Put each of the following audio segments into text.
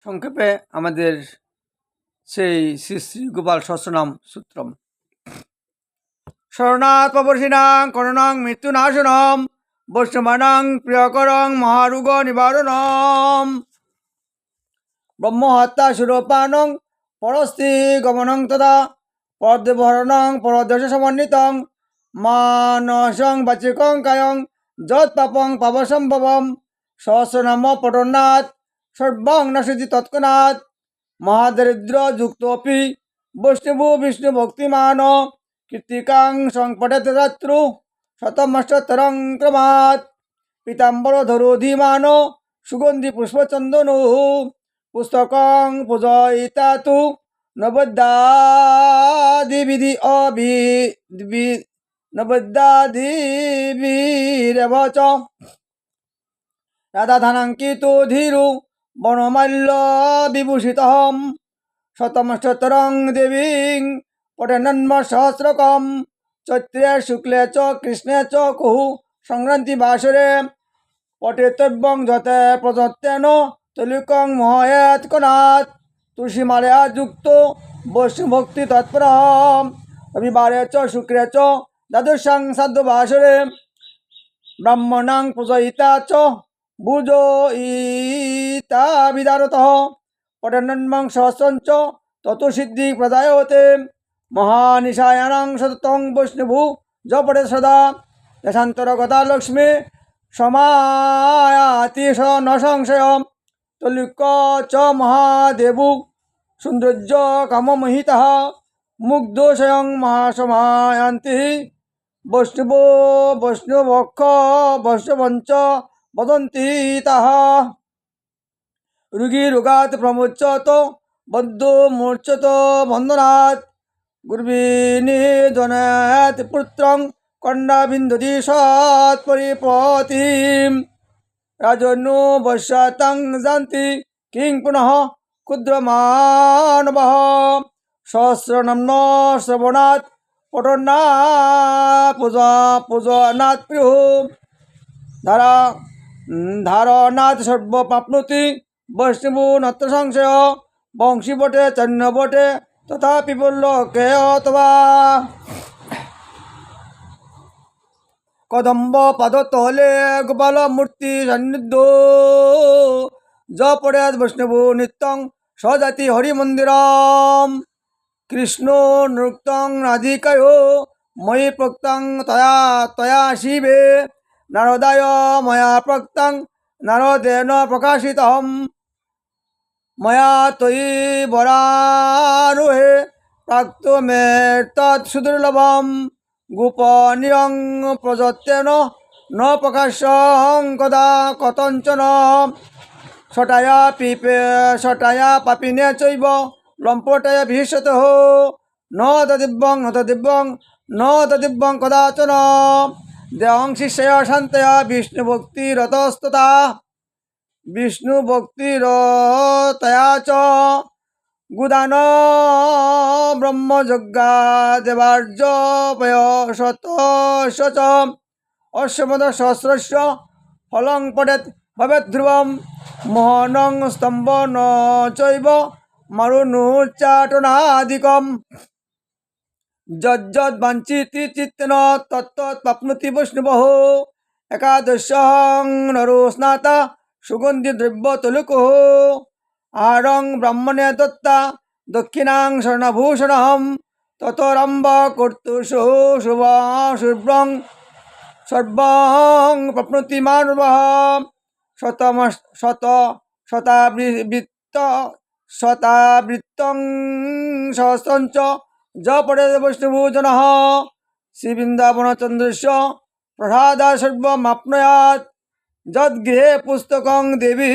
সংক্ষেপে আমাদের সেই শ্রী শ্রী গোপাল সহস্রনাম সূত্রম। শরণাৎ পবর্ষিণাং করণাং মৃত্যুনাশনম বৈষ্ণবানাং প্রিয়করং মহারোগ নিবারণম ব্রহ্মহত্যা সুরপানং পরস্তি গমনং তথা পরদেবহরণং পরদেশ সমন্বিতং মানসং বাচিকং কায়ং যৎ পাপং পাপসম্ভবম সহস্রনাম পঠনাৎ সর্বং নশতি তৎক্ষণাৎ মহাদরিদ্র যুক্তোপি বৈষ্ণবো বিষ্ণু ভক্তিমান কীর্তিকাং সংপঠেত শত্রু শতমষ্টতরং ক্রমাৎ পীতাম্বর ধরোধিমান সুগন্ধি পুষ্পচন্দন পুস্তকং পূজয়িতা তু নবদ্যাদিবিধি নবদ্যাদিবিরেব চ রাধাধানাঙ্কিতো ধীরু বনমাল্য বিভূষিতহম শতমষ্টতরং দেবীং পঠেন্ম সহস্রকম চৈত্রে শুক্লে চ কৃষ্ণে চ কুহু সংক্রান্তি বাসরে পঠেতব্যং যতে প্রযত্তেন তলিকং মহয়েত কনাথ তুলসীমালয়া যুক্ত বৈষ্ণভক্তি তৎপর রবিবারে চ শুক্রে চ দ্বাদশাং সাধ্য ব্রাহ্মণাং পূজয়িতা চ ভুজয়িতা বিদারতঃ পঠেন্মং সহস্রঞ্চ তত সিদ্ধি প্রদায়তে মহানিশায়ানাং সততং বৈষ্ণভু জপটে সদা দেশান্তরগতা লক্ষ্মী সমায়াতি ন সংশয় তলিক চ মহাদেবু সৌন্দর্য কামমোহিতঃ মুগ্ধ স্বয়ং মহাসমায়ান্তি বৈষ্ণবক্ষ বৈষ্ণবঞ্চ বদন্তি তাহ রোগী রোগাৎ প্রমোচ্যত বদ্ধ মূর্চ্যত বন্দনাৎ গুরবিনী জনাৎ পুত্রং কন্যা বিন্দতি সৎ পরিপতিম রাজনু বৈশ্যাতং জান্তি কিং পুনঃ ক্ষুদ্রমানবঃ সহস্রনাম্ন শ্রবণাৎ পঠনা পূজনাৎ প্রিয় ধারণাৎ সর্বপ্রাপ্নोति বৈষ্ণবো নত্র সংশয় বংশী বটে চন্ন বটে তথাপি বল্লকে অথবা কদম্ব পাদতলে গোপাল মূর্তি সান্নিধ্য জপড়ে বৈষ্ণবো নিত্যং স্বজাতি হরি মন্দিরম কৃষ্ণ নৃত্যং রাধিকায় ময়ি প্রক্তং তয়া তয়া শিবে নারদায় ময়া প্রক্তং নারদেন প্রকাশিতহম ময়া তয়ি বরারোহে প্রাক্ত মে তৎ সুদুর্লভম গোপনীয়ং প্রযত্তেন ন প্রকাশং কদা কতঞ্চন শটায়া পাপিনে চৈব লম্পটয়া ভীষতঃ ন তদিব্যং কদাচন দেহং শিষ্যয়া শান্তয়া বিষ্ণুভক্তিরতস্ততা বিষ্ণুভক্তিরতয়া চ গুদান ব্রহ্মযজ্ঞা দেবার্য পয়সতস্য চ অশ্বমদ সহস্রস্য ফলং পঠেৎ ভবেৎ ধ্রুবম মোহনং স্তম্ভন চৈব মারুনুচ্চাটনাদিকম যজ্জদ বাঞ্ছিতি চিত্তেন তত্তৎ প্রাপ্নোতি বৈষ্ণবঃ একাদশং নরো স্নাতা সুগন্ধি দ্রব্য তলুকো আরং ব্রাহ্মণে দত্তা দক্ষিণাং স্বর্ণভূষণহম ততরম্ব কর্তুষু শুভ্রং সর্বং প্রাপ্নোতি মানবঃ শতাবৃত্তং সহস্রঞ্চ জপড়ে বৈষ্ণবজনঃ শ্রীবৃন্দাবনচন্দ্রস্য প্রসাদা সর্বমাপ্নুয়াৎ যদ্গৃহে পুস্তকং দেবী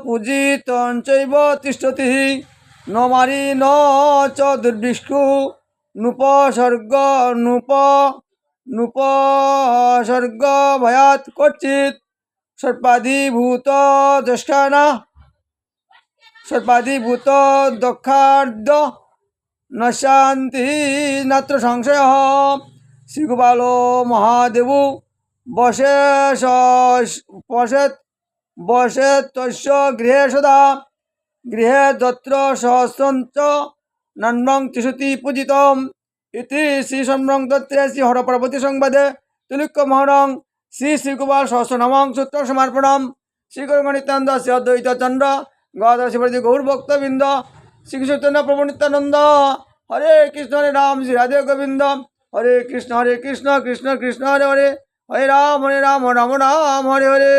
পূজিতঞ্চৈব তিষ্ঠতি ন মারি ন চ দুর্বিষ্ণু নুপসর্গ ভয়াৎ কর্চিৎ সর্পাধিভূত দক্ষার্ধ নশান্তি নাত্র সংশয় শ্রীগোপাল মহাদেব বসে তস্য গৃহে সদা গৃহে যত্র সহস্রম চ নন্মং তিষতি পূজিতম ইতি শ্রী সম্রং দত্রে শ্রী হর পার্বতী সংবাদে তুলুক্য মহরং শ্রী শ্রীগোপাল সহস্রনামং সূত্র সমর্পণম শ্রী গৌর নিত্যানন্দ শ্রী অদ্বৈত চন্দ্র গদাধর শিবজি গৌর ভক্তবৃন্দ শ্রী চৈতন্য প্রভু নিত্যানন্দ হরে কৃষ্ণ হরে রাম শ্রী রাধে গোবিন্দ হরে কৃষ্ণ কৃষ্ণ কৃষ্ণ হরে হরে হরে রাম রাম রাম হরে হরে।